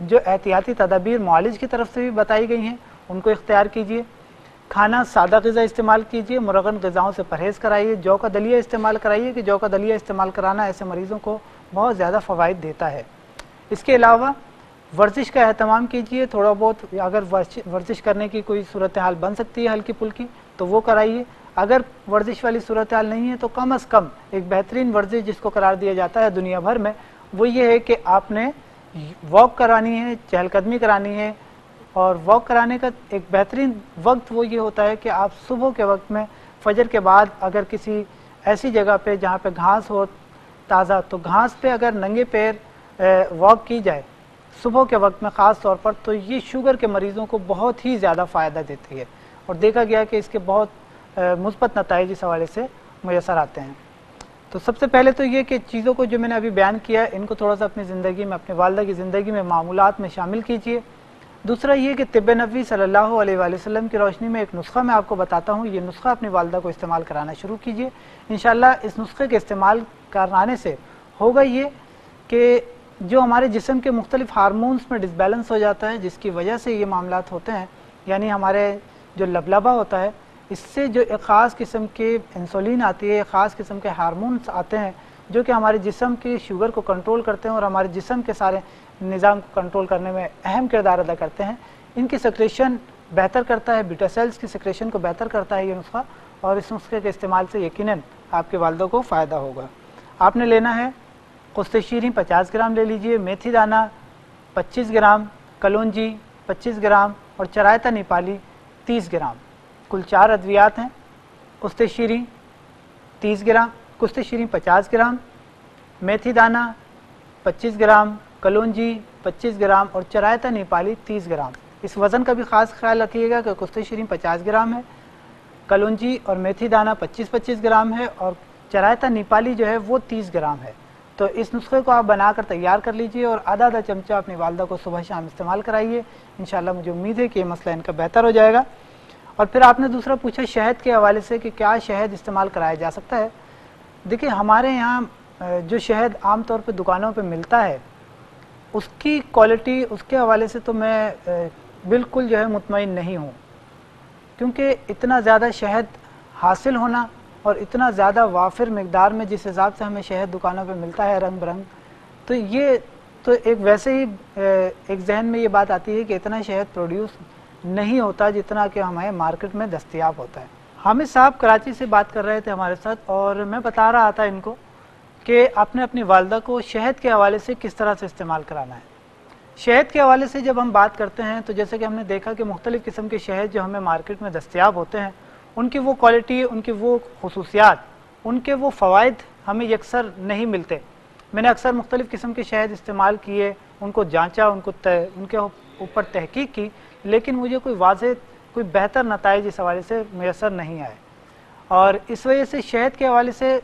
جو احتیاطی تدابیر معالج کی طرف سے بھی بتائی گئی ہیں ان کو اختیار کیجیے. کھانا سادہ غذا استعمال کیجیے, مرغن غذاؤں سے پرہیز کرائیے, جو کا دلیہ استعمال کرائیے کہ جو کا دلیہ استعمال کرانا ایسے مریضوں کو بہت زیادہ فوائد دیتا ہے. اس کے علاوہ ورزش کا اہتمام کیجیے, تھوڑا بہت اگر ورزش کرنے کی کوئی صورتحال بن سکتی ہے ہلکی پھلکی تو وہ کرائیے. اگر ورزش والی صورتحال نہیں ہے تو کم از کم ایک بہترین ورزش جس کو قرار دیا جاتا ہے دنیا بھر میں وہ یہ ہے کہ آپ نے واک کرانی ہے, چہل قدمی کرانی ہے. اور واک کرانے کا ایک بہترین وقت وہ یہ ہوتا ہے کہ آپ صبح کے وقت میں فجر کے بعد اگر کسی ایسی جگہ پہ جہاں پہ گھاس ہو تازہ تو گھاس پہ اگر ننگے پیر واک کی جائے صبح کے وقت میں خاص طور پر تو یہ شوگر کے مریضوں کو بہت ہی زیادہ فائدہ دیتی ہے اور دیکھا گیا کہ اس کے بہت مثبت نتائج اس حوالے سے میسر آتے ہیں. تو سب سے پہلے تو یہ کہ چیزوں کو جو میں نے ابھی بیان کیا ہے ان کو تھوڑا سا اپنی زندگی میں, اپنے والدہ کی زندگی میں, معمولات میں شامل کیجیے. دوسرا یہ کہ طب نبوی صلی اللہ علیہ وآلہ وسلم کی روشنی میں ایک نسخہ میں آپ کو بتاتا ہوں, یہ نسخہ اپنی والدہ کو استعمال کرانا شروع کیجیے. انشاءاللہ اس نسخے کے استعمال کرانے سے ہوگا یہ کہ جو ہمارے جسم کے مختلف ہارمونز میں ڈسبیلنس ہو جاتا ہے جس کی وجہ سے یہ معاملات ہوتے ہیں, یعنی ہمارے جو لبلبہ ہوتا ہے اس سے جو ایک خاص قسم کے انسولین آتی ہے, ایک خاص قسم کے ہارمونز آتے ہیں جو کہ ہمارے جسم کی شوگر کو کنٹرول کرتے ہیں اور ہمارے جسم کے سارے نظام کو کنٹرول کرنے میں اہم کردار ادا کرتے ہیں. ان کی سیکریشن بہتر کرتا ہے, بیٹا سیلز کی سیکریشن کو بہتر کرتا ہے یہ نسخہ, اور اس نسخے کے استعمال سے یقیناً آپ کے والدوں کو فائدہ ہوگا. آپ نے لینا ہے قسط شیریں 50 گرام لے لیجئے, میتھی دانہ 25 گرام, کلونجی 25 گرام اور چرائتا نیپالی 30 گرام. کل 4 ادویات ہیں. قسط شیریں 30 گرام, قسط شیریں 50 گرام, میتھی دانہ 25 گرام, کلونجی 25 گرام اور چرائتا نیپالی 30 گرام. اس وزن کا بھی خاص خیال رکھیے گا کہ قسط شیریں 50 گرام ہے, کلونجی اور میتھی دانہ 25 گرام ہے اور چرائتا نیپالی جو ہے وہ 30 گرام ہے. تو اس نسخے کو آپ بنا کر تیار کر لیجئے اور آدھا چمچہ اپنی والدہ کو صبح شام استعمال کرائیے. انشاءاللہ مجھے امید ہے کہ یہ مسئلہ ان کا بہتر ہو جائے گا. اور پھر آپ نے دوسرا پوچھا شہد کے حوالے سے کہ کیا شہد استعمال کرایا جا سکتا ہے. دیکھیں ہمارے یہاں جو شہد عام طور پہ دکانوں پہ ملتا ہے اس کی کوالٹی, اس کے حوالے سے تو میں بالکل جو ہے مطمئن نہیں ہوں, کیونکہ اتنا زیادہ شہد حاصل ہونا اور اتنا زیادہ وافر مقدار میں جس حساب سے ہمیں شہد دکانوں پہ ملتا ہے رنگ برنگ, تو یہ تو ایک ویسے ہی ایک ذہن میں یہ بات آتی ہے کہ اتنا شہد پروڈیوس نہیں ہوتا جتنا کہ ہمیں مارکیٹ میں دستیاب ہوتا ہے. حامد صاحب کراچی سے بات کر رہے تھے ہمارے ساتھ اور میں بتا رہا تھا ان کو کہ آپ نے اپنی والدہ کو شہد کے حوالے سے کس طرح سے استعمال کرانا ہے. شہد کے حوالے سے جب ہم بات کرتے ہیں تو جیسے کہ ہم نے دیکھا کہ مختلف قسم کے شہد جو ہمیں مارکیٹ میں دستیاب ہوتے ہیں ان کی وہ کوالٹی, ان کی وہ خصوصیات, ان کے وہ فوائد ہمیں یکسر نہیں ملتے. میں نے اکثر مختلف قسم کے شہد استعمال کیے, ان کو جانچا, ان کے اوپر تحقیق کی, لیکن مجھے کوئی واضح, کوئی بہتر نتائج اس حوالے سے میسر نہیں آئے. اور اس وجہ سے شہد کے حوالے سے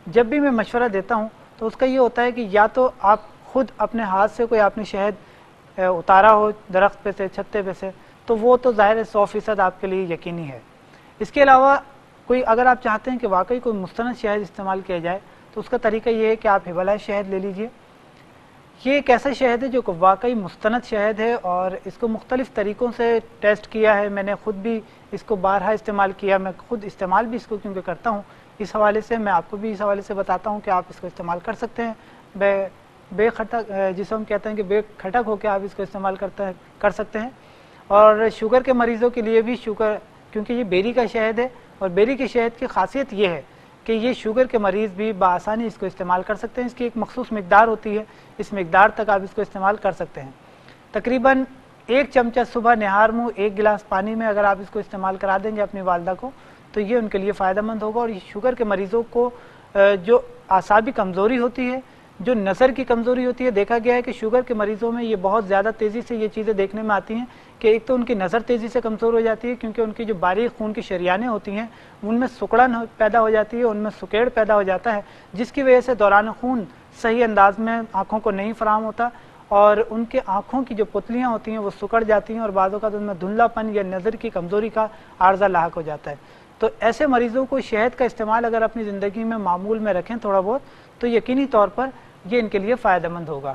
جب بھی میں مشورہ دیتا ہوں تو اس کا یہ ہوتا ہے کہ یا تو آپ خود اپنے ہاتھ سے کوئی آپ نے شہد اتارا ہو درخت پہ سے, چھتے پہ سے, تو وہ تو ظاہر ہے 100% آپ کے لیے یقینی ہے. اس کے علاوہ کوئی اگر آپ چاہتے ہیں کہ واقعی کوئی مستند شہد استعمال کیا جائے تو اس کا طریقہ یہ ہے کہ آپ ہمالیہ شہد لے لیجئے. یہ ایک ایسا شہد ہے جو کہ واقعی مستند شہد ہے اور اس کو مختلف طریقوں سے ٹیسٹ کیا ہے. میں نے خود بھی اس کو بارہا استعمال کیا, میں خود استعمال بھی اس کو کیونکہ کرتا ہوں, اس حوالے سے میں آپ کو بھی اس حوالے سے بتاتا ہوں کہ آپ اس کو استعمال کر سکتے ہیں. بے کھٹک, جسے ہم کہتے ہیں کہ بے کھٹک ہو کے آپ اس کو استعمال کر سکتے ہیں. اور شوگر کے مریضوں کے لیے بھی شوگر, کیونکہ یہ بیری کا شہد ہے اور بیری کے شہد کی خاصیت یہ ہے کہ یہ شوگر کے مریض بھی بآسانی اس کو استعمال کر سکتے ہیں. اس کی ایک مخصوص مقدار ہوتی ہے, اس مقدار تک آپ اس کو استعمال کر سکتے ہیں. تقریباً 1 چمچہ صبح نہار منہ 1 گلاس پانی میں اگر آپ اس کو استعمال کرا دیں گے اپنی والدہ کو تو یہ ان کے لیے فائدہ مند ہوگا. اور یہ شوگر کے مریضوں کو جو اعصابی کمزوری ہوتی ہے, جو نظر کی کمزوری ہوتی ہے, دیکھا گیا ہے کہ شوگر کے مریضوں میں یہ بہت زیادہ تیزی سے یہ چیزیں دیکھنے میں آتی ہیں کہ ایک تو ان کی نظر تیزی سے کمزور ہو جاتی ہے کیونکہ ان کی جو باریک خون کی شریانیں ہوتی ہیں ان میں سکڑن پیدا ہو جاتی ہے, ان میں سکیڑ پیدا ہو جاتا ہے, جس کی وجہ سے دوران خون صحیح انداز میں آنکھوں کو نہیں فراہم ہوتا اور ان کے آنکھوں کی جو پتلیاں ہوتی ہیں وہ سکڑ جاتی ہیں اور بعض اوقات ان میں دھندلا پن یا نظر کی کمزوری کا عارضہ لاحق ہو جاتا ہے. تو ایسے مریضوں کو شہد کا استعمال اگر اپنی زندگی میں معمول میں رکھیں تھوڑا بہت تو یقینی طور پر یہ ان کے لیے فائدہ مند ہوگا.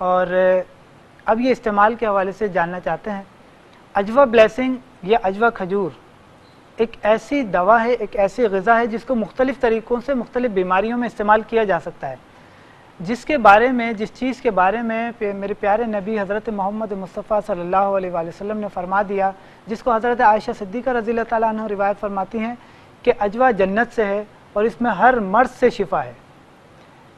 اور اب یہ استعمال کے حوالے سے جاننا چاہتے ہیں۔ اجوا بلیسنگ یا اجوا کھجور ایک ایسی دوا ہے، ایک ایسی غذا ہے جس کو مختلف طریقوں سے مختلف بیماریوں میں استعمال کیا جا سکتا ہے، جس چیز کے بارے میں میرے پیارے نبی حضرت محمد مصطفیٰ صلی اللہ علیہ وآلہ وسلم نے فرما دیا، جس کو حضرت عائشہ صدیقہ رضی اللہ تعالیٰ عنہ روایت فرماتی ہیں کہ اجوا جنت سے ہے اور اس میں ہر مرض سے شفا ہے۔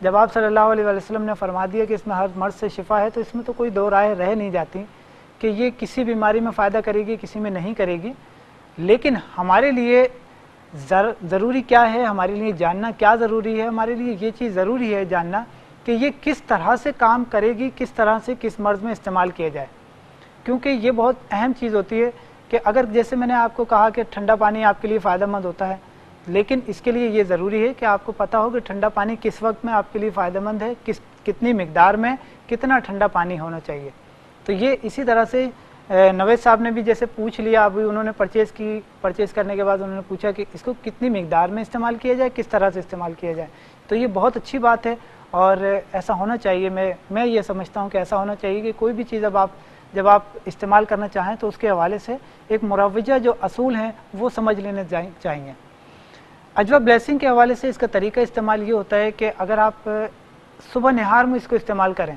جب آپ صلی اللہ علیہ وآلہ وسلم نے فرما دیا کہ اس میں ہر مرض سے شفا ہے، تو اس میں تو کوئی دو رائے رہ نہیں جاتی کہ یہ کسی بیماری میں فائدہ کرے گی، کسی میں نہیں کرے گی۔ لیکن ہمارے لیے ضروری کیا ہے، ہمارے لیے جاننا کیا ضروری ہے؟ ہمارے لیے یہ چیز ضروری ہے جاننا کہ یہ کس طرح سے کام کرے گی، کس طرح سے کس مرض میں استعمال کیا جائے، کیونکہ یہ بہت اہم چیز ہوتی ہے کہ اگر جیسے میں نے آپ کو کہا کہ ٹھنڈا پانی آپ کے لیے فائدہ مند ہوتا ہے، لیکن اس کے لیے یہ ضروری ہے کہ آپ کو پتہ ہو کہ ٹھنڈا پانی کس وقت میں آپ کے لیے فائدہ مند ہے، کتنی مقدار میں کتنا ٹھنڈا پانی ہونا چاہیے۔ تو یہ اسی طرح سے نوید صاحب نے بھی جیسے پوچھ لیا، ابھی انہوں نے پرچیز کرنے کے بعد انہوں نے پوچھا کہ اس کو کتنی مقدار میں استعمال کیا جائے، کس طرح سے استعمال کیا جائے، تو یہ بہت اچھی بات ہے اور ایسا ہونا چاہیے۔ میں یہ سمجھتا ہوں کہ ایسا ہونا چاہیے کہ کوئی بھی چیز جب آپ استعمال کرنا چاہیں تو اس کے حوالے سے ایک مروجہ جو اصول ہیں وہ سمجھ لینے چاہیے۔ اجوا بلیسنگ کے حوالے سے اس کا طریقہ استعمال یہ ہوتا ہے کہ اگر آپ صبح نہار میں اس کو استعمال کریں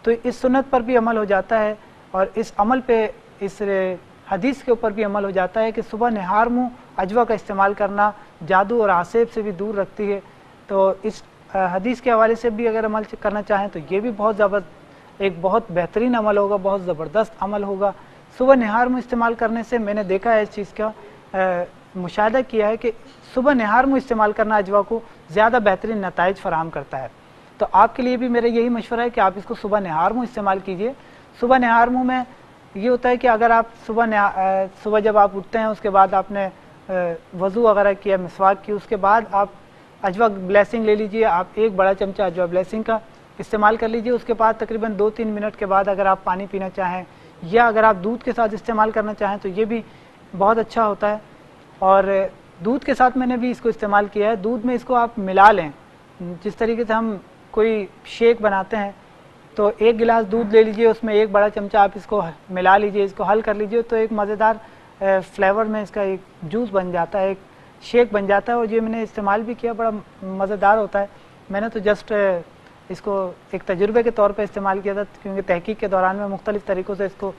تو اس سنت پر بھی عمل ہو جاتا ہے، اور اس عمل پہ اس حدیث کے اوپر بھی عمل ہو جاتا ہے کہ صبح نہار منہ اجوا کا استعمال کرنا جادو اور عصیب سے بھی دور رکھتی ہے۔ تو اس حدیث کے حوالے سے بھی اگر عمل کرنا چاہیں تو یہ بھی ایک بہت بہترین عمل ہوگا، بہت زبردست عمل ہوگا۔ صبح نہار منہ استعمال کرنے سے میں نے دیکھا ہے، اس چیز کا مشاہدہ کیا ہے کہ صبح نہار منہ استعمال کرنا اجوا کو زیادہ بہترین نتائج فراہم کرتا ہے۔ تو آپ کے لیے بھی میرا یہی مشورہ ہے کہ آپ اس کو صبح نہار منہ استعمال کیجئے۔ صبح نہار منہ میں یہ ہوتا ہے کہ اگر آپ صبح جب آپ اٹھتے ہیں اس کے بعد آپ نے وضو وغیرہ کیا، مسواک کی، اس کے بعد آپ اجوا بلیسنگ لے لیجئے، آپ ایک بڑا چمچہ اجوا بلیسنگ کا استعمال کر لیجئے۔ اس کے بعد تقریباً 2-3 منٹ کے بعد اگر آپ پانی پینا چاہیں یا اگر آپ دودھ کے ساتھ استعمال کرنا چاہیں تو یہ بھی بہت اچھا ہوتا ہے۔ اور دودھ کے ساتھ میں نے بھی اس کو استعمال کیا ہے۔ دودھ میں اس کو آپ ملا لیں، جس طریقے سے ہم کوئی شیک بناتے ہیں تو 1 گلاس دودھ لے لیجئے، اس میں 1 بڑا چمچہ آپ اس کو ملا لیجئے، اس کو حل کر لیجئے، تو ایک مزیدار فلیور میں اس کا ایک جوس بن جاتا ہے، ایک شیک بن جاتا ہے۔ اور یہ میں نے استعمال بھی کیا، بڑا مزیدار ہوتا ہے۔ میں نے تو جسٹ اس کو ایک تجربے کے طور پہ استعمال کیا تھا، کیونکہ تحقیق کے دوران میں مختلف طریقوں سے اس کو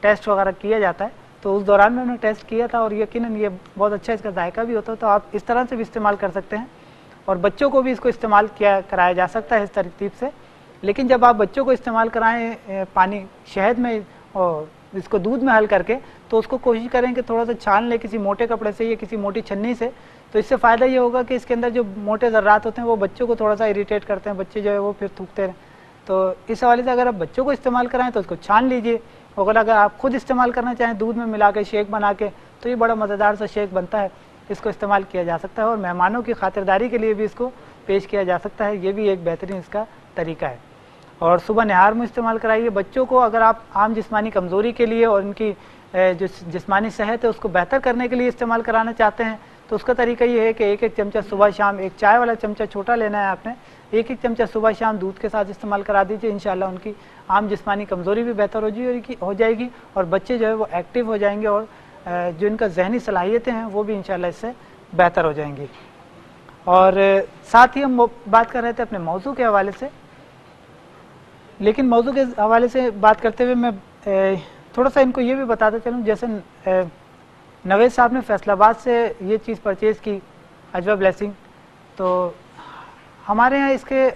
ٹیسٹ وغیرہ کیا جاتا ہے، تو اس دوران میں نے ٹیسٹ کیا تھا اور یقیناً یہ بہت اچھا اس کا ذائقہ بھی ہوتا ہے۔ تو آپ اس طرح سے بھی استعمال کر سکتے ہیں، اور بچوں کو بھی اس کو استعمال کرایا جا سکتا ہے اس ترتیب سے۔ لیکن جب آپ بچوں کو استعمال کرائیں پانی شہد میں اور اس کو دودھ میں حل کر کے، تو اس کو کوشش کریں کہ تھوڑا سا چھان لیں کسی موٹے کپڑے سے یا کسی موٹی چھنی سے، تو اس سے فائدہ یہ ہوگا کہ اس کے اندر جو موٹے ذرات ہوتے ہیں وہ بچوں کو تھوڑا سا اریٹیٹ کرتے ہیں، بچے جو ہے وہ پھر تھوکتے ہیں۔ تو اس حوالے سے اگر آپ بچوں کو استعمال کرائیں تو اس کو چھان لیجئے، اور اگر آپ خود استعمال کرنا چاہیں دودھ میں ملا کے شیک بنا کے، تو یہ بڑا مزیدار سا شیک بنتا ہے، اس کو استعمال کیا جا سکتا ہے، اور مہمانوں کی خاطرداری کے لیے بھی اس کو پیش کیا جا سکتا ہے۔ یہ بھی ایک بہترین اس کا طریقہ ہے۔ اور صبح نہار میں استعمال کرائیے بچوں کو۔ اگر آپ عام جسمانی کمزوری کے لیے اور ان کی جو جسمانی صحت ہے اس کو بہتر کرنے کے لیے استعمال کرانا چاہتے ہیں تو اس کا طریقہ یہ ہے کہ 1-1 چمچہ صبح شام، ایک چائے والا چمچہ چھوٹا لینا ہے آپ نے، 1-1 چمچہ صبح شام دودھ کے ساتھ استعمال کرا دیجیے۔ انشاءاللہ ان کی عام جسمانی کمزوری بھی بہتر ہو جائے گی، اور بچے جو ہے وہ ایکٹیو ہو جائیں گے، اور جو ان کا ذہنی صلاحیتیں ہیں وہ بھی انشاءاللہ اس سے بہتر ہو جائیں گی۔ اور ساتھ ہی ہم بات کر رہے تھے اپنے موضوع کے حوالے سے، لیکن موضوع کے حوالے سے بات کرتے ہوئے میں تھوڑا سا ان کو یہ بھی بتاتا چلوں، جیسے نوید صاحب نے فیصل آباد سے یہ چیز پرچیز کی اجوا بلیسنگ، تو ہمارے ہاں اس کے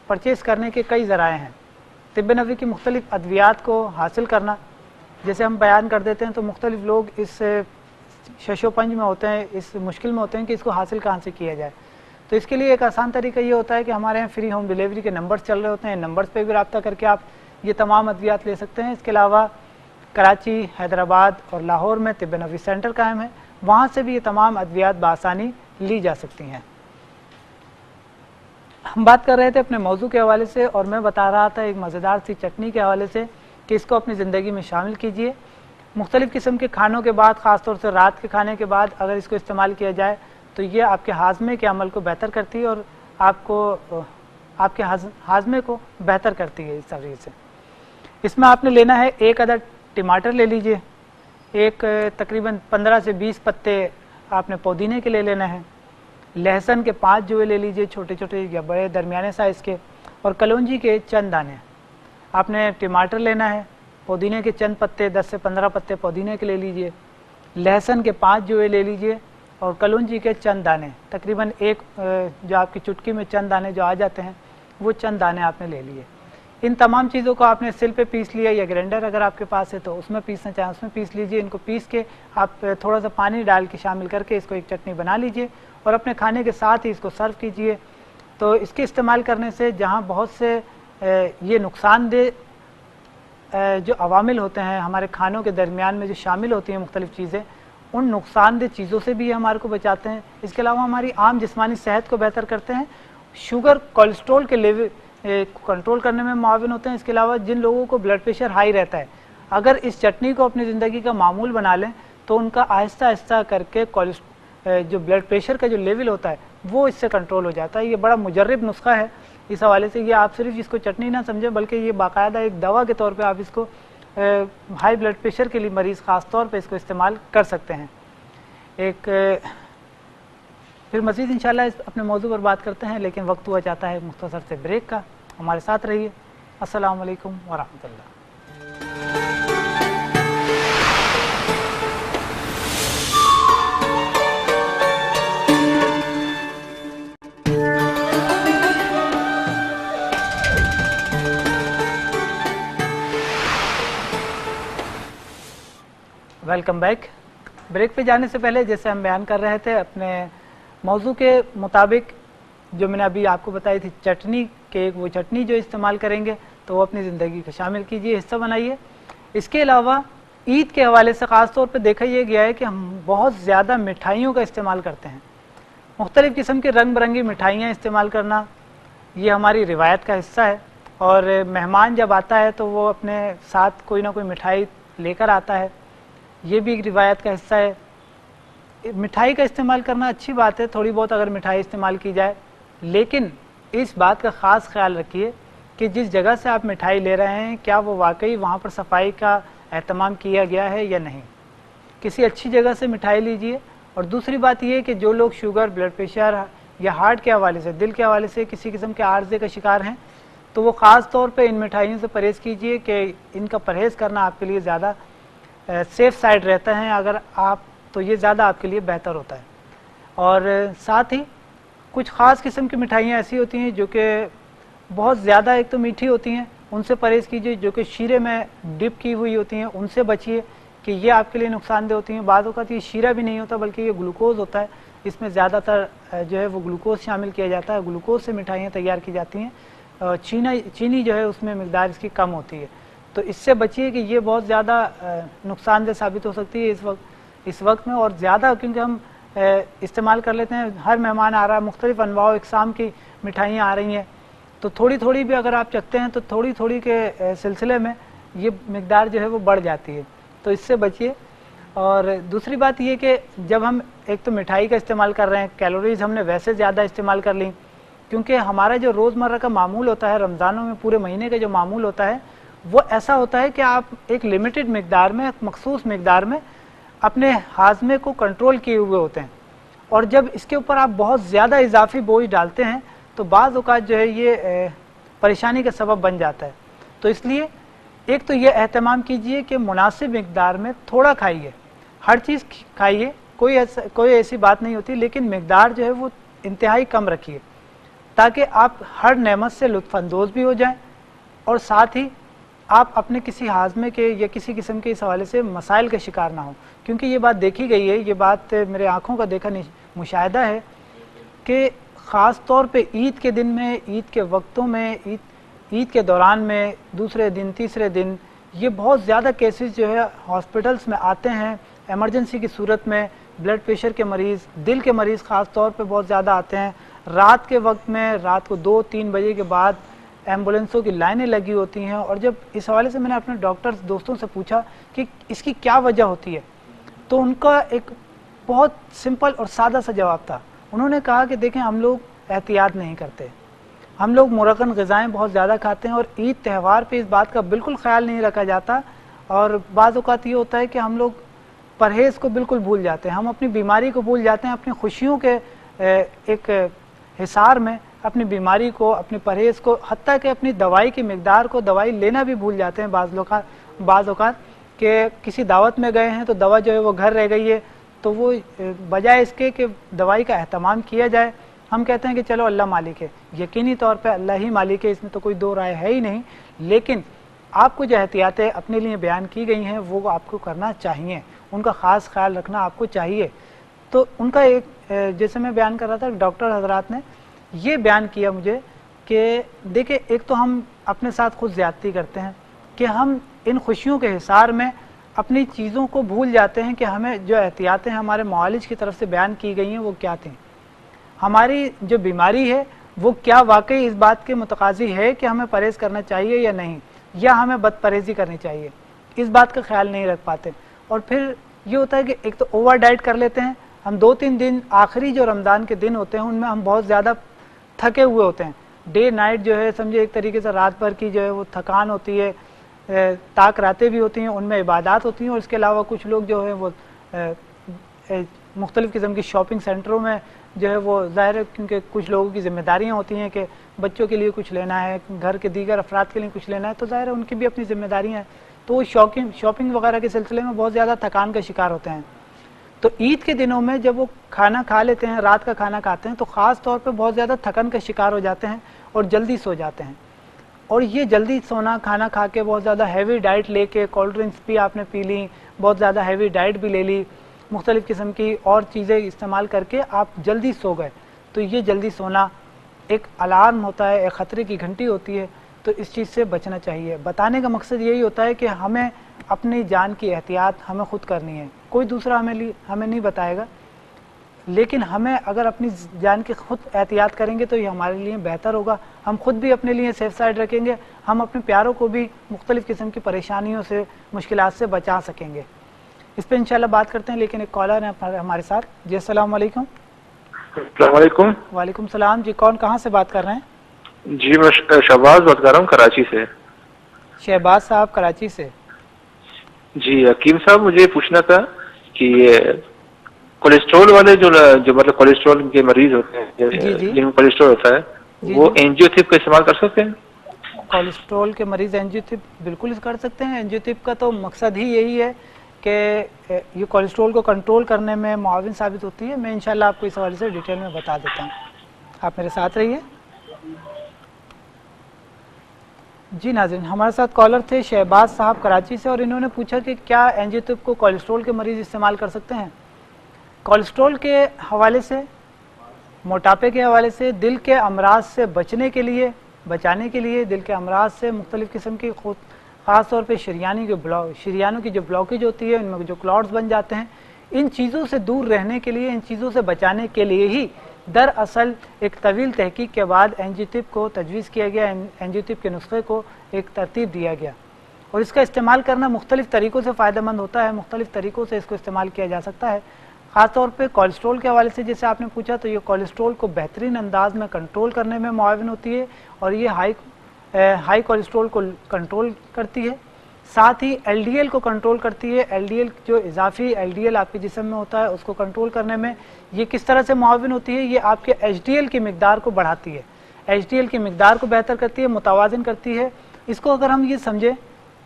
پرچیز کرنے کے کئی ذرائع ہیں۔ طب نبوی کی مختلف ادویات کو حاصل کرنا، جیسے ہم بیان کر دیتے ہیں تو مختلف لوگ اس شش و پنج میں ہوتے ہیں، اس مشکل میں ہوتے ہیں کہ اس کو حاصل کہاں سے کیا جائے۔ تو اس کے لیے ایک آسان طریقہ یہ ہوتا ہے کہ ہمارے یہاں فری ہوم ڈیلیوری کے نمبرز چل رہے ہوتے ہیں، نمبرز پہ بھی رابطہ کر کے آپ یہ تمام ادویات لے سکتے ہیں۔ اس کے علاوہ کراچی، حیدرآباد اور لاہور میں طب نبوی سینٹر قائم ہے، وہاں سے بھی یہ تمام ادویات بآسانی لی جا سکتی ہیں۔ ہم بات کر رہے تھے اپنے موضوع کے حوالے سے، اور میں بتا رہا تھا ایک مزیدار سی چٹنی کے حوالے سے کہ اس کو اپنی زندگی میں شامل کیجئے۔ مختلف قسم کے کھانوں کے بعد، خاص طور سے رات کے کھانے کے بعد اگر اس کو استعمال کیا جائے تو یہ آپ کے ہاضمے کے عمل کو بہتر کرتی ہے، اور آپ کو آپ کے ہاضمے کو بہتر کرتی ہے اس طریقے سے۔ اس میں آپ نے لینا ہے 1 عدد ٹماٹر لے لیجئے، ایک تقریباً 15 سے 20 پتے آپ نے پودینے کے لے لینا ہے، لہسن کے 5 جوے لے لیجئے چھوٹے چھوٹے یا بڑے درمیانے سائز کے، اور کلونجی کے چند دانے۔ آپ نے ٹماٹر لینا ہے، پودینے کے چند پتے 10 سے 15 پتے پودینے کے لے لیجئے، لہسن کے 5 جوے لے لیجئے اور کلونجی کے چند دانے، تقریباً ایک جو آپ کی چٹکی میں چند دانے جو آ جاتے ہیں وہ چند دانے آپ نے لے لیے۔ ان تمام چیزوں کو آپ نے سل پہ پیس لیا یا گرینڈر اگر آپ کے پاس ہے تو اس میں پیسنا چاہیں اس میں پیس لیجئے۔ ان کو پیس کے آپ تھوڑا سا پانی ڈال کے شامل کر کے اس کو ایک چٹنی بنا لیجئے اور اپنے کھانے کے ساتھ ہی اس کو سرو کیجئے۔ تو اس کے استعمال کرنے سے جہاں بہت سے یہ نقصان دہ جو عوامل ہوتے ہیں ہمارے کھانوں کے درمیان میں جو شامل ہوتی ہیں مختلف چیزیں، ان نقصان دہ چیزوں سے بھی یہ ہمارے کو بچاتے ہیں۔ اس کے علاوہ ہماری عام جسمانی صحت کو بہتر کرتے ہیں، شوگر کولیسٹرول کے لیول کنٹرول کرنے میں معاون ہوتے ہیں۔ اس کے علاوہ جن لوگوں کو بلڈ پریشر ہائی رہتا ہے، اگر اس چٹنی کو اپنی زندگی کا معمول بنا لیں تو ان کا آہستہ آہستہ کر کے جو بلڈ پریشر کا جو لیول ہوتا ہے وہ اس سے کنٹرول ہو جاتا ہے۔ یہ بڑا مجرب نسخہ ہے، اس حوالے سے یہ آپ صرف اس کو چٹنی نہ سمجھیں بلکہ یہ باقاعدہ ایک دوا کے طور پہ آپ اس کو ہائی بلڈ پریشر کے لیے مریض خاص طور پہ اس کو استعمال کر سکتے ہیں۔ پھر مزید انشاءاللہ اپنے موضوع پر بات کرتے ہیں، لیکن وقت ہوا چاہتا ہے مختصر سے بریک کا۔ ہمارے ساتھ رہیے۔ السلام علیکم ورحمۃ اللہ۔ Welcome back. بریک پہ جانے سے پہلے جیسے ہم بیان کر رہے تھے اپنے موضوع کے مطابق جو میں نے ابھی آپ کو بتائی تھی چٹنی کہ وہ چٹنی جو استعمال کریں گے تو وہ اپنی زندگی کو شامل کیجئے، حصہ بنائیے۔ اس کے علاوہ عید کے حوالے سے خاص طور پہ دیکھا یہ گیا ہے کہ ہم بہت زیادہ مٹھائیوں کا استعمال کرتے ہیں، مختلف قسم کی رنگ برنگی مٹھائیاں استعمال کرنا یہ ہماری روایت کا حصہ ہے، اور مہمان جب آتا ہے تو وہ اپنے ساتھ کوئی نہ کوئی مٹھائی لے کر آتا ہے، یہ بھی ایک روایت کا حصہ ہے۔ مٹھائی کا استعمال کرنا اچھی بات ہے، تھوڑی بہت اگر مٹھائی استعمال کی جائے، لیکن اس بات کا خاص خیال رکھیے کہ جس جگہ سے آپ مٹھائی لے رہے ہیں کیا وہ واقعی وہاں پر صفائی کا اہتمام کیا گیا ہے یا نہیں۔ کسی اچھی جگہ سے مٹھائی لیجئے۔ اور دوسری بات یہ کہ جو لوگ شوگر، بلڈ پریشر یا ہارٹ کے حوالے سے، دل کے حوالے سے کسی قسم کے عارضے کا شکار ہیں تو وہ خاص طور پہ ان مٹھائیوں سے پرہیز کیجئے کہ ان کا پرہیز کرنا آپ کے لیے زیادہ سیف سائڈ رہتا ہے، اگر آپ تو یہ زیادہ آپ کے لیے بہتر ہوتا ہے۔ اور ساتھ ہی کچھ خاص قسم کی مٹھائیاں ایسی ہوتی ہیں جو کہ بہت زیادہ ایک تو میٹھی ہوتی ہیں، ان سے پرہیز کیجیے، جو کہ شیرے میں ڈپ کی ہوئی ہوتی ہیں ان سے بچیے کہ یہ آپ کے لیے نقصان دہ ہوتی ہیں۔ بعض اوقات یہ شیرہ بھی نہیں ہوتا بلکہ یہ گلوکوز ہوتا ہے، اس میں زیادہ تر جو ہے وہ گلوکوز شامل کیا جاتا ہے، گلوکوز سے مٹھائیاں تیار کی جاتی ہیں، چینی جو ہے اس میں مقدار اس کی کم ہوتی ہے، تو اس سے بچیے کہ یہ بہت زیادہ نقصان دہ ثابت ہو سکتی ہے اس وقت میں، اور زیادہ کیونکہ ہم استعمال کر لیتے ہیں، ہر مہمان آ رہا ہے، مختلف انواع و اقسام کی مٹھائیاں آ رہی ہیں، تو تھوڑی تھوڑی بھی اگر آپ چکھتے ہیں تو تھوڑی تھوڑی کے سلسلے میں یہ مقدار جو ہے وہ بڑھ جاتی ہے، تو اس سے بچیے۔ اور دوسری بات یہ کہ جب ہم ایک تو مٹھائی کا استعمال کر رہے ہیں، کیلوریز ہم نے ویسے زیادہ استعمال کر لیں، کیونکہ ہمارا جو روزمرہ کا معمول ہوتا ہے رمضانوں میں پورے مہینے کا جو معمول ہوتا ہے وہ ایسا ہوتا ہے کہ آپ ایک لمیٹڈ مقدار میں، ایک مخصوص مقدار میں اپنے ہاضمے کو کنٹرول کیے ہوئے ہوتے ہیں، اور جب اس کے اوپر آپ بہت زیادہ اضافی بوجھ ڈالتے ہیں تو بعض اوقات جو ہے یہ پریشانی کا سبب بن جاتا ہے۔ تو اس لیے ایک تو یہ اہتمام کیجئے کہ مناسب مقدار میں تھوڑا کھائیے، ہر چیز کھائیے، کوئی ایسی بات نہیں ہوتی، لیکن مقدار جو ہے وہ انتہائی کم رکھیے تاکہ آپ ہر نعمت سے لطف اندوز بھی ہو جائیں، اور ساتھ ہی آپ اپنے کسی ہاضمے کے یا کسی قسم کے اس حوالے سے مسائل کا شکار نہ ہوں، کیونکہ یہ بات دیکھی گئی ہے، یہ بات میرے آنکھوں کا دیکھا مشاہدہ ہے کہ خاص طور پہ عید کے دن میں، عید کے وقتوں میں، عید کے دوران میں، دوسرے دن، تیسرے دن، یہ بہت زیادہ کیسز جو ہے ہاسپٹلس میں آتے ہیں ایمرجنسی کی صورت میں، بلڈ پریشر کے مریض، دل کے مریض خاص طور پہ بہت زیادہ آتے ہیں، رات کے وقت میں، رات کو 2-3 بجے کے بعد ایمبولینسوں کی لائنیں لگی ہوتی ہیں، اور جب اس حوالے سے میں نے اپنے ڈاکٹر دوستوں سے پوچھا کہ اس کی کیا وجہ ہوتی ہے تو ان کا ایک بہت سمپل اور سادہ سا جواب تھا، انہوں نے کہا کہ دیکھیں ہم لوگ احتیاط نہیں کرتے، ہم لوگ مرغن غذائیں بہت زیادہ کھاتے ہیں اور عید تہوار پہ اس بات کا بالکل خیال نہیں رکھا جاتا، اور بعض اوقات یہ ہوتا ہے کہ ہم لوگ پرہیز کو بالکل بھول جاتے ہیں، ہم اپنی بیماری کو بھول جاتے ہیں، اپنی خوشیوں کے ایک حصار میں اپنی بیماری کو، اپنے پرہیز کو، حتیٰ کہ اپنی دوائی کی مقدار کو، دوائی لینا بھی بھول جاتے ہیں بعض اوقات کہ کسی دعوت میں گئے ہیں تو دوا جو ہے وہ گھر رہ گئی ہے، تو وہ بجائے اس کے کہ دوائی کا اہتمام کیا جائے ہم کہتے ہیں کہ چلو اللہ مالک ہے۔ یقینی طور پہ اللہ ہی مالک ہے، اس میں تو کوئی دو رائے ہے ہی نہیں، لیکن آپ کو جو احتیاطیں اپنے لیے بیان کی گئی ہیں وہ آپ کو کرنا چاہیے، ان کا خاص خیال رکھنا آپ کو چاہیے۔ تو ان کا ایک جیسے میں بیان کر رہا تھا، ڈاکٹر حضرات نے یہ بیان کیا مجھے کہ دیکھیں ایک تو ہم اپنے ساتھ خود زیادتی کرتے ہیں کہ ہم ان خوشیوں کے حصار میں اپنی چیزوں کو بھول جاتے ہیں کہ ہمیں جو احتیاطیں ہمارے معالج کی طرف سے بیان کی گئی ہیں وہ کیا تھیں، ہماری جو بیماری ہے وہ کیا واقعی اس بات کے متقاضی ہے کہ ہمیں پرہیز کرنا چاہیے یا نہیں، یا ہمیں بد پرہیزی کرنی چاہیے، اس بات کا خیال نہیں رکھ پاتے۔ اور پھر یہ ہوتا ہے کہ ایک تو اوور ڈائٹ کر لیتے ہیں ہم، 2-3 دن آخری جو رمضان کے دن ہوتے ہیں ان میں ہم بہت زیادہ تھکے ہوئے ہوتے ہیں، ڈے نائٹ جو ہے سمجھے ایک طریقے سے رات بھر کی جو ہے وہ تھکان ہوتی ہے، تاک راتیں بھی ہوتی ہیں، ان میں عبادات ہوتی ہیں، اور اس کے علاوہ کچھ لوگ جو ہے وہ مختلف قسم کی شاپنگ سینٹروں میں جو ہے وہ ظاہر ہے کیونکہ کچھ لوگوں کی ذمہ داریاں ہوتی ہیں کہ بچوں کے لیے کچھ لینا ہے، گھر کے دیگر افراد کے لیے کچھ لینا ہے، تو ظاہر ہے ان کی بھی اپنی ذمہ داریاں ہیں، تو وہ شاپنگ وغیرہ کے سلسلے میں بہت زیادہ تھکان کا شکار ہوتے ہیں۔ تو عید کے دنوں میں جب وہ کھانا کھا لیتے ہیں، رات کا کھانا کھاتے ہیں، تو خاص طور پہ بہت زیادہ تھکن کا شکار ہو جاتے ہیں اور جلدی سو جاتے ہیں، اور یہ جلدی سونا، کھانا کھا کے بہت زیادہ ہیوی ڈائٹ لے کے، کولڈ ڈرنکس بھی آپ نے پی لی، بہت زیادہ ہیوی ڈائٹ بھی لے لی، مختلف قسم کی اور چیزیں استعمال کر کے آپ جلدی سو گئے، تو یہ جلدی سونا ایک الارم ہوتا ہے، ایک خطرے کی گھنٹی ہوتی ہے، تو اس چیز سے بچنا چاہیے۔ بتانے کا مقصد یہی ہوتا ہے کہ ہمیں اپنی جان کی احتیاط ہمیں خود کرنی ہے، کوئی دوسرا ہمیں نہیں بتائے گا، لیکن ہمیں اگر اپنی جان کی خود احتیاط کریں گے تو یہ ہمارے لیے بہتر ہوگا، ہم خود بھی اپنے لیے سیف سائڈ رکھیں گے، ہم اپنے پیاروں کو بھی مختلف قسم کی پریشانیوں سے، مشکلات سے بچا سکیں گے۔ اس پہ انشاءاللہ بات کرتے ہیں، لیکن ایک کالر ہے ہمارے ساتھ۔ جی السلام علیکم۔ السلام علیکم۔ وعلیکم السلام جی، کون کہاں سے بات کر رہے ہیں؟ جی میں شہباز بات کر رہا ہوں کراچی سے۔ شہباز صاحب کراچی سے۔ جی حکیم صاحب مجھے پوچھنا تھا کہ کولیسٹرول والے جو مطلب کولیسٹرول کے مریض ہوتے ہیں، جی جی جن کو کولیسٹرول ہوتا ہے، وہ اینجیو تھپ کا استعمال کر سکتے ہیں؟ کولیسٹرول کے مریض اینجیو تھپ بالکل کر سکتے ہیں۔ اینجیو تھپ کا تو مقصد ہی یہی ہے کہ یہ کولیسٹرول کو کنٹرول کرنے میں معاون ثابت ہوتی ہے۔ میں انشاءاللہ آپ کو اس حوالے سے ڈیٹیل میں بتا دیتا ہوں، آپ میرے ساتھ رہیے۔ جی ناظرین، ہمارے ساتھ کالر تھے شہباز صاحب کراچی سے، اور انہوں نے پوچھا کہ کیا اینجیو تھپ کو کولیسٹرول کے مریض استعمال کر سکتے ہیں؟ کولیسٹرول کے حوالے سے، موٹاپے کے حوالے سے، دل کے امراض سے بچانے کے لیے دل کے امراض سے، مختلف قسم کی خاص طور پہ شریانوں کی جو بلاکیج ہوتی ہے، ان میں جو کلاٹس بن جاتے ہیں، ان چیزوں سے دور رہنے کے لیے، ان چیزوں سے بچانے کے لیے ہی دراصل ایک طویل تحقیق کے بعد اینجیو تھپ کو تجویز کیا گیا، اینجیو تھپ کے نسخے کو ایک ترتیب دیا گیا، اور اس کا استعمال کرنا مختلف طریقوں سے فائدہ مند ہوتا ہے، مختلف طریقوں سے اس کو استعمال کیا جا سکتا ہے۔ خاص طور پہ کولیسٹرول کے حوالے سے جیسے آپ نے پوچھا، تو یہ کولیسٹرول کو بہترین انداز میں کنٹرول کرنے میں معاون ہوتی ہے، اور یہ ہائی کولیسٹرول کو کنٹرول کرتی ہے، ساتھ ہی ایل ڈی ایل کو کنٹرول کرتی ہے۔ ایل ڈی ایل جو اضافی ایل ڈی ایل آپ کے جسم میں ہوتا ہے، اس کو کنٹرول کرنے میں یہ کس طرح سے معاون ہوتی ہے؟ یہ آپ کے ایچ ڈی ایل کی مقدار کو بڑھاتی ہے، ایچ ڈی ایل کی مقدار کو بہتر کرتی ہے، متوازن کرتی ہے۔ اس کو اگر ہم یہ سمجھیں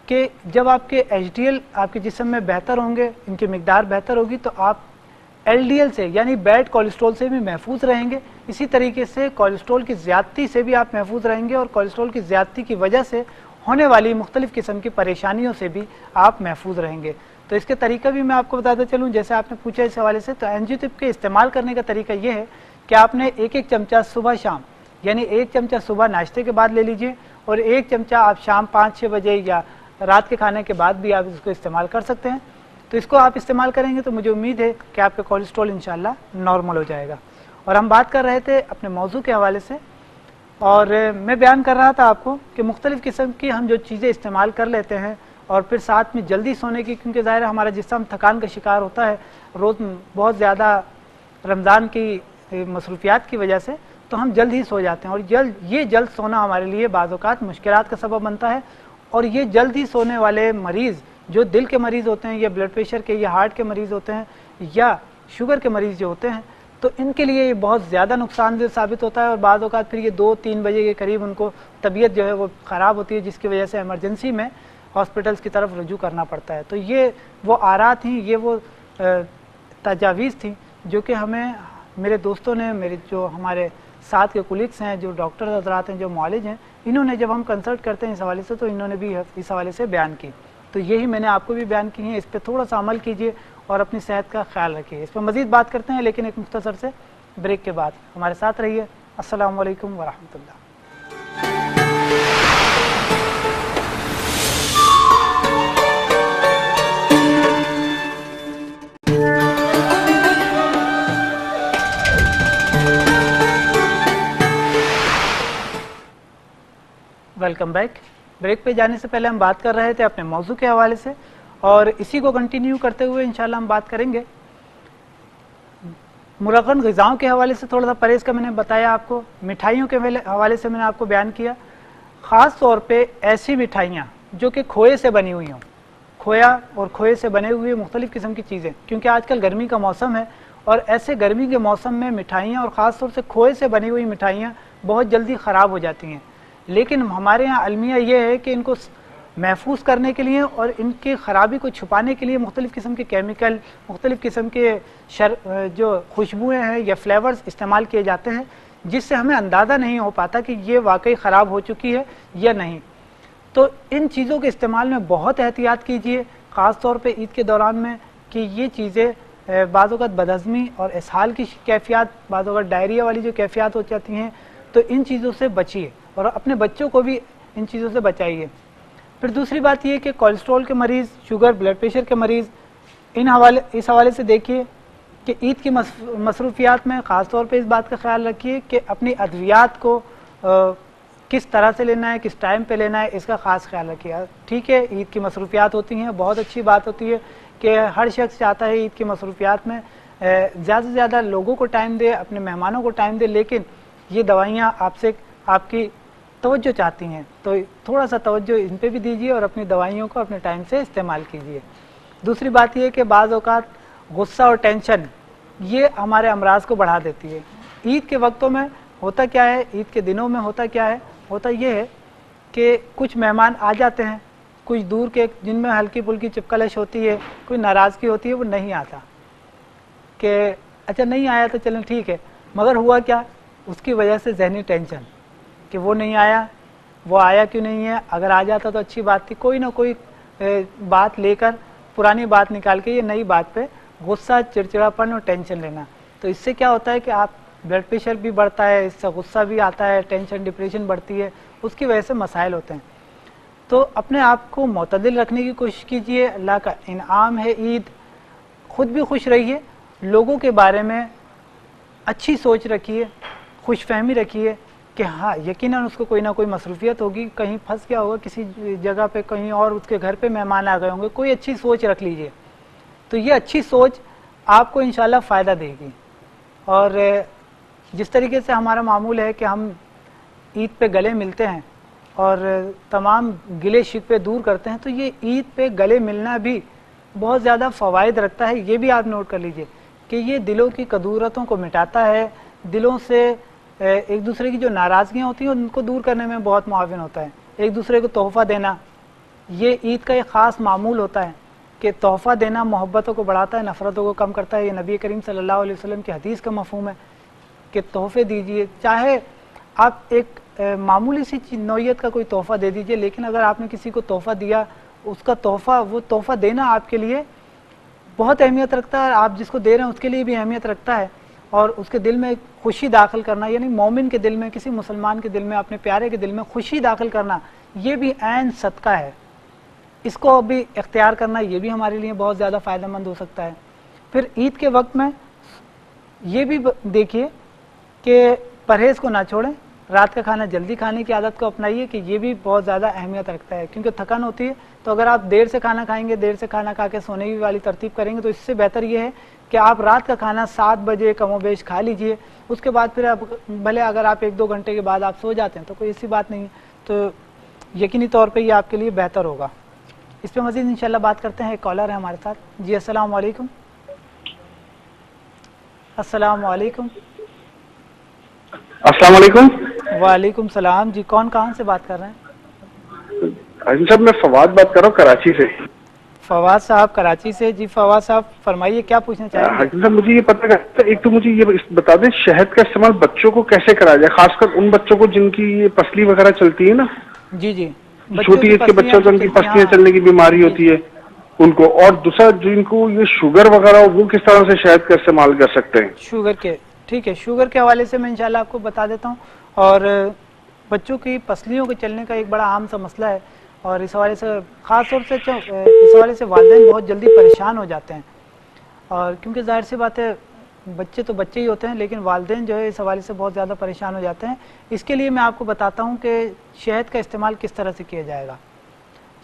کہ جب آپ کے ایچ ڈی ایل آپ کے جسم میں بہتر ہوں گے، ان کی مقدار بہتر ہوگی، تو آپ ایل ڈی ایل سے یعنی بیڈ کولیسٹرول سے بھی محفوظ رہیں گے، اسی طریقے سے کولیسٹرول کی زیادتی سے بھی آپ محفوظ رہیں گے، اور کولیسٹرول کی زیادتی کی وجہ سے ہونے والی مختلف قسم کی پریشانیوں سے بھی آپ محفوظ رہیں گے۔ تو اس کے طریقہ بھی میں آپ کو بتاتا چلوں، جیسے آپ نے پوچھا اس حوالے سے، تو اینجیو تھپ کے استعمال کرنے کا طریقہ یہ ہے کہ آپ نے ایک چمچہ صبح شام، یعنی 1 چمچہ صبح ناشتے کے بعد لے لیجئے، اور 1 چمچہ آپ شام 5-6 بجے یا رات کے کھانے کے بعد بھی آپ اس کو استعمال کر سکتے ہیں۔ تو اس کو آپ استعمال کریں گے تو مجھے امید ہے کہ آپ کا کولیسٹرول انشاءاللہ نارمل ہو جائے گا۔ اور ہم بات کر رہے تھے اپنے موضوع کے حوالے سے، اور میں بیان کر رہا تھا آپ کو کہ مختلف قسم کی ہم جو چیزیں استعمال کر لیتے ہیں، اور پھر ساتھ میں جلدی سونے کی، کیونکہ ظاہر ہے ہمارا جسم تھکان کا شکار ہوتا ہے روز بہت زیادہ رمضان کی مصروفیات کی وجہ سے، تو ہم جلد ہی سو جاتے ہیں، اور یہ جلد سونا ہمارے لیے بعض اوقات مشکلات کا سبب بنتا ہے. اور یہ جلد ہی سونے والے مریض جو دل کے مریض ہوتے ہیں یا بلڈ پریشر کے یا ہارٹ کے مریض ہوتے ہیں یا شوگر کے مریض جو ہوتے ہیں، تو ان کے لیے یہ بہت زیادہ نقصان دہ ثابت ہوتا ہے. اور بعض اوقات پھر یہ 2-3 بجے کے قریب ان کو طبیعت جو ہے وہ خراب ہوتی ہے، جس کی وجہ سے ایمرجنسی میں ہاسپٹلس کی طرف رجوع کرنا پڑتا ہے. تو یہ وہ آرات ہیں، یہ وہ تجاویز تھیں جو کہ ہمیں میرے دوستوں نے، میرے جو ہمارے ساتھ کے کولیگس ہیں، جو ڈاکٹر حضرات ہیں، جو معالج ہیں، انہوں نے جب ہم کنسلٹ کرتے ہیں اس حوالے سے تو انہوں نے بھی اس حوالے سے بیان کی. تو یہی میں نے آپ کو بھی بیان کی ہیں. اس پہ تھوڑا سا عمل کیجئے اور اپنی صحت کا خیال رکھیے. اس پہ مزید بات کرتے ہیں لیکن ایک مختصر سے بریک کے بعد. ہمارے ساتھ رہیے. السلام علیکم ورحمۃ اللہ. Welcome back. بریک پہ جانے سے پہلے ہم بات کر رہے تھے اپنے موضوع کے حوالے سے، اور اسی کو کنٹینیو کرتے ہوئے انشاءاللہ ہم بات کریں گے مرغن غذاؤں کے حوالے سے. تھوڑا سا پرہیز کا میں نے بتایا آپ کو، مٹھائیوں کے حوالے سے میں نے آپ کو بیان کیا. خاص طور پہ ایسی مٹھائیاں جو کہ کھوئے سے بنی ہوئی ہوں، کھویا اور کھوئے سے بنے ہوئے مختلف قسم کی چیزیں، کیونکہ آج کل گرمی کا موسم ہے اور ایسے گرمی کے موسم میں مٹھائیاں اور خاص طور سے کھوئے سے بنی ہوئی مٹھائیاں بہت جلدی خراب ہو جاتی ہیں. لیکن ہمارے ہاں المیہ یہ ہے کہ ان کو محفوظ کرنے کے لیے اور ان کی خرابی کو چھپانے کے لیے مختلف قسم کے کیمیکل، مختلف قسم کے جو خوشبوئیں ہیں یا فلیورز استعمال کیے جاتے ہیں، جس سے ہمیں اندازہ نہیں ہو پاتا کہ یہ واقعی خراب ہو چکی ہے یا نہیں. تو ان چیزوں کے استعمال میں بہت احتیاط کیجیے، خاص طور پہ عید کے دوران میں، کہ یہ چیزیں بعض اوقات بدہضمی اور اسہال کی کیفیات، بعض اوقات ڈائریا والی جو کیفیات ہو جاتی ہیں، تو ان چیزوں سے بچیے اور اپنے بچوں کو بھی ان چیزوں سے بچائیے. پھر دوسری بات یہ کہ کولیسٹرول کے مریض، شوگر، بلڈ پریشر کے مریض، اس حوالے سے دیکھیے کہ عید کی مصروفیات میں خاص طور پہ اس بات کا خیال رکھیے کہ اپنی ادویات کو کس طرح سے لینا ہے، کس ٹائم پہ لینا ہے، اس کا خاص خیال رکھیے. ٹھیک ہے، عید کی مصروفیات ہوتی ہیں، بہت اچھی بات ہوتی ہے کہ ہر شخص چاہتا ہے عید کی مصروفیات میں زیادہ سے زیادہ لوگوں کو ٹائم دے، اپنے مہمانوں کو ٹائم دے، لیکن یہ دوائیاں آپ کی توجہ چاہتی ہیں، تو تھوڑا سا توجہ ان پہ بھی دیجیے اور اپنی دوائیوں کو اپنے ٹائم سے استعمال کیجیے. دوسری بات یہ کہ بعض اوقات غصہ اور ٹینشن یہ ہمارے امراض کو بڑھا دیتی ہے. عید کے وقتوں میں ہوتا کیا ہے، عید کے دنوں میں ہوتا کیا ہے، ہوتا یہ ہے کہ کچھ مہمان آ جاتے ہیں، کچھ دور کے جن میں ہلکی پھلکی چپکلش ہوتی ہے، کوئی ناراضگی ہوتی ہے، وہ نہیں آتا کہ اچھا نہیں آیا تو چلیں ٹھیک ہے، مگر ہوا کیا، اس کی وجہ سے ذہنی ٹینشن کہ وہ نہیں آیا، وہ آیا کیوں نہیں ہے، اگر آ جاتا تو اچھی بات تھی. کوئی نہ کوئی بات لے کر، پرانی بات نکال کے یہ نئی بات پہ غصہ، چڑچڑاپن اور ٹینشن لینا. تو اس سے کیا ہوتا ہے کہ آپ بلڈ پریشر بھی بڑھتا ہے، اس سے غصہ بھی آتا ہے، ٹینشن ڈپریشن بڑھتی ہے، اس کی وجہ سے مسائل ہوتے ہیں. تو اپنے آپ کو معتدل رکھنے کی کوشش کیجیے. اللہ کا انعام ہے عید، خود بھی خوش رہیے، لوگوں کے بارے میں اچھی سوچ رکھیے، خوش فہمی رکھیے کہ ہاں یقیناً اس کو کوئی نہ کوئی مصروفیت ہوگی، کہیں پھنس گیا ہوگا کسی جگہ پہ، کہیں اور اس کے گھر پہ مہمان آ گئے ہوں گے. کوئی اچھی سوچ رکھ لیجئے، تو یہ اچھی سوچ آپ کو انشاءاللہ فائدہ دے گی. اور جس طریقے سے ہمارا معمول ہے کہ ہم عید پہ گلے ملتے ہیں اور تمام گلے شکوے دور کرتے ہیں، تو یہ عید پہ گلے ملنا بھی بہت زیادہ فوائد رکھتا ہے. یہ بھی آپ نوٹ کر لیجئے کہ یہ دلوں کی کدورتوں کو مٹاتا ہے، دلوں سے ایک دوسرے کی جو ناراضگیاں ہوتی ہیں ان کو دور کرنے میں بہت معاون ہوتا ہے. ایک دوسرے کو تحفہ دینا، یہ عید کا ایک خاص معمول ہوتا ہے کہ تحفہ دینا محبتوں کو بڑھاتا ہے، نفرتوں کو کم کرتا ہے. یہ نبی کریم صلی اللہ علیہ وسلم کی حدیث کا مفہوم ہے کہ تحفے دیجئے، چاہے آپ ایک معمولی سی نوعیت کا کوئی تحفہ دے دیجئے، لیکن اگر آپ نے کسی کو تحفہ دیا، اس کا تحفہ، وہ تحفہ دینا آپ کے لیے بہت اہمیت رکھتا ہے. آپ جس کو دے رہے ہیں اس کے لیے بھی اہمیت رکھتا ہے، اور اس کے دل میں خوشی داخل کرنا، یعنی مومن کے دل میں، کسی مسلمان کے دل میں، اپنے پیارے کے دل میں خوشی داخل کرنا، یہ بھی عین صدقہ ہے. اس کو بھی اختیار کرنا، یہ بھی ہمارے لیے بہت زیادہ فائدہ مند ہو سکتا ہے. پھر عید کے وقت میں یہ بھی دیکھیے کہ پرہیز کو نہ چھوڑیں، رات کا کھانا جلدی کھانے کی عادت کو اپنائیے، کہ یہ بھی بہت زیادہ اہمیت رکھتا ہے، کیونکہ تھکن ہوتی ہے تو اگر آپ دیر سے کھانا کھائیں گے، دیر سے کھانا کھا کے سونے کی والی ترتیب کریں گے، تو اس سے بہتر یہ ہے کہ آپ رات کا کھانا 7 بجے کم و بیش کھا لیجئے. اس کے بعد پھر آپ بھلے اگر آپ 1-2 گھنٹے کے بعد آپ سو جاتے ہیں تو کوئی ایسی بات نہیں ہے، تو یقینی طور پہ یہ آپ کے لیے بہتر ہوگا. اس پہ مزید انشاءاللہ بات کرتے ہیں. ایک کالر ہے ہمارے ساتھ. جی السلام علیکم. السلام علیکم. السلام علیکم. وعلیکم السلام. جی کون کہاں سے بات کر رہے ہیں؟ حاجی صاحب میں فواد بات کر رہا ہوں کراچی سے. فواد صاحب کراچی سے. جی فواد صاحب فرمائیے کیا پوچھنا چاہیں گے؟ حاجی صاحب مجھے یہ پتہ کرنا، ایک تو مجھے یہ بتا دیں شہد کا استعمال بچوں کو کیسے کرایا جائے، خاص کر ان بچوں کو جن کی یہ پسلی وغیرہ چلتی ہے نا، جی جی بچوں چھوٹی کی ایج کے پسلیاں بچوں جو کو ان کی چلتی ہیں، پسلیاں ہاں چلنے کی بیماری جی ہوتی جی ہے ان کو، اور دوسرا جن کو یہ شوگر وغیرہ وہ کس طرح سے شہد کا استعمال کر سکتے ہیں؟ شوگر کے، ٹھیک ہے، شوگر کے حوالے سے میں انشاءاللہ آپ کو بتا دیتا ہوں. اور بچوں کی پسلیوں کے چلنے کا ایک بڑا عام سا مسئلہ ہے، اور اس حوالے سے خاص طور سے اس حوالے سے والدین بہت جلدی پریشان ہو جاتے ہیں. اور کیونکہ ظاہر سی بات ہے بچے تو بچے ہی ہوتے ہیں، لیکن والدین جو ہے اس حوالے سے بہت زیادہ پریشان ہو جاتے ہیں. اس کے لیے میں آپ کو بتاتا ہوں کہ شہد کا استعمال کس طرح سے کیا جائے گا.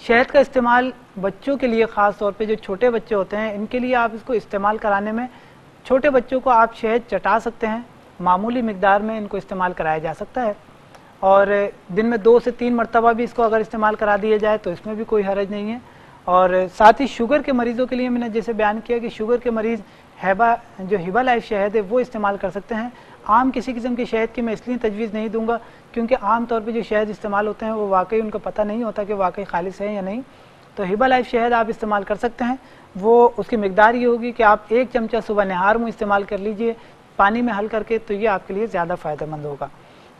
شہد کا استعمال بچوں کے لیے، خاص طور پہ جو چھوٹے بچے ہوتے ہیں ان کے لیے آپ اس کو استعمال کرانے میں، چھوٹے بچوں کو آپ شہد چٹا سکتے ہیں، معمولی مقدار میں ان کو استعمال کرایا جا سکتا ہے، اور دن میں 2 سے 3 مرتبہ بھی اس کو اگر استعمال کرا دیا جائے تو اس میں بھی کوئی حرج نہیں ہے. اور ساتھ ہی شوگر کے مریضوں کے لیے میں نے جیسے بیان کیا کہ شوگر کے مریض ہیبا لائف شہد ہے وہ استعمال کر سکتے ہیں. عام کسی قسم کے شہد کی میں اس لیے تجویز نہیں دوں گا کیونکہ عام طور پہ جو شہد استعمال ہوتے ہیں وہ واقعی ان کو پتہ نہیں ہوتا کہ واقعی خالص ہے یا نہیں. تو ہیبا لائف شہد آپ استعمال کر سکتے ہیں. وہ اس کی مقدار یہ ہوگی کہ آپ 1 چمچہ صبح نہار میں استعمال کر لیجئے پانی میں حل کر کے، تو یہ آپ کے لیے زیادہ فائدہ مند ہوگا.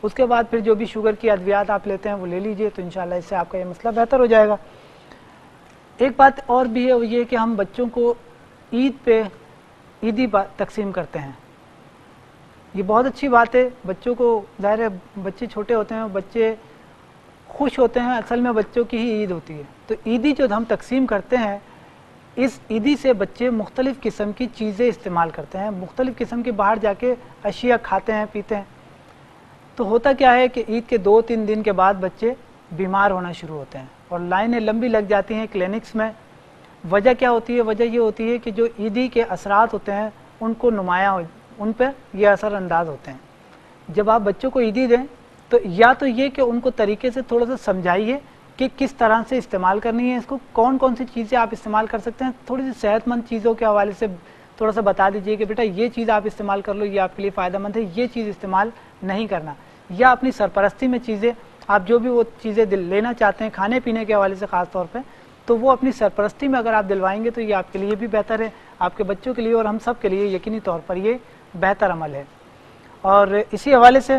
اس کے بعد پھر جو بھی شوگر کی ادویات آپ لیتے ہیں وہ لے لیجئے، تو انشاءاللہ اس سے آپ کا یہ مسئلہ بہتر ہو جائے گا. ایک بات اور بھی ہے وہ یہ کہ ہم بچوں کو عید پہ عیدی تقسیم کرتے ہیں. یہ بہت اچھی بات ہے. بچوں کو ظاہر ہے بچے چھوٹے ہوتے ہیں، بچے خوش ہوتے ہیں، اصل میں بچوں کی ہی عید ہوتی ہے. تو عیدی جو ہم تقسیم کرتے ہیں، اس عیدی سے بچے مختلف قسم کی چیزیں استعمال کرتے ہیں، مختلف قسم کے باہر جا کے اشیاء کھاتے ہیں پیتے ہیں. تو ہوتا کیا ہے کہ عید کے 2-3 دن کے بعد بچے بیمار ہونا شروع ہوتے ہیں اور لائنیں لمبی لگ جاتی ہیں کلینکس میں. وجہ کیا ہوتی ہے؟ وجہ یہ ہوتی ہے کہ جو عیدی کے اثرات ہوتے ہیں ان کو نمایاں ان پہ یہ اثر انداز ہوتے ہیں. جب آپ بچوں کو عیدی دیں تو یا تو یہ کہ ان کو طریقے سے تھوڑا سا سمجھائیے کہ کس طرح سے استعمال کرنی ہے اس کو، کون کون سی چیزیں آپ استعمال کر سکتے ہیں. تھوڑی سی صحت مند چیزوں کے حوالے سے تھوڑا سا بتا دیجئے کہ بیٹا یہ چیز آپ استعمال کر لو، یہ آپ کے لیے فائدہ مند ہے، یہ چیز استعمال نہیں کرنا. یا اپنی سرپرستی میں چیزیں، آپ جو بھی وہ چیزیں لینا چاہتے ہیں کھانے پینے کے حوالے سے خاص طور پہ، تو وہ اپنی سرپرستی میں اگر آپ دلوائیں گے تو یہ آپ کے لیے بھی بہتر ہے، آپ کے بچوں کے لیے اور ہم سب کے لیے یقینی طور پر یہ بہتر عمل ہے. اور اسی حوالے سے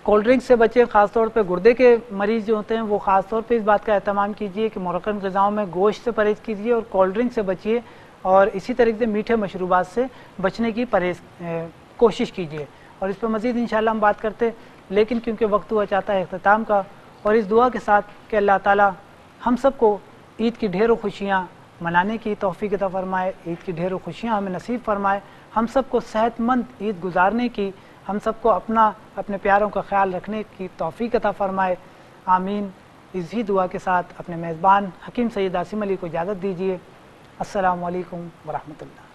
کولڈ ڈرنک سے بچے، خاص طور پہ گردے کے مریض جو ہوتے ہیں وہ خاص طور پہ اس بات کا اہتمام کیجیے کہ مرکن غذاؤں میں گوشت سے پرہیز کیجیے اور کولڈ ڈرنک سے بچیے، اور اسی طریقے سے میٹھے مشروبات سے بچنے کی کوشش کیجیے. اور اس پہ مزید انشاءاللہ ہم بات کرتے، لیکن کیونکہ وقت ہوا چاہتا ہے اختتام کا، اور اس دعا کے ساتھ کہ اللہ تعالی ہم سب کو عید کی ڈھیروں خوشیاں منانے کی توفیق عطا فرمائے، عید کی ڈھیروں خوشیاں ہمیں نصیب فرمائے، ہم سب کو صحت مند عید گزارنے کی، ہم سب کو اپنے پیاروں کا خیال رکھنے کی توفیق عطا فرمائے. آمین. اسی دعا کے ساتھ اپنے میزبان حکیم سید عاصم علی کو اجازت دیجیے. السلام علیکم ورحمۃ اللہ.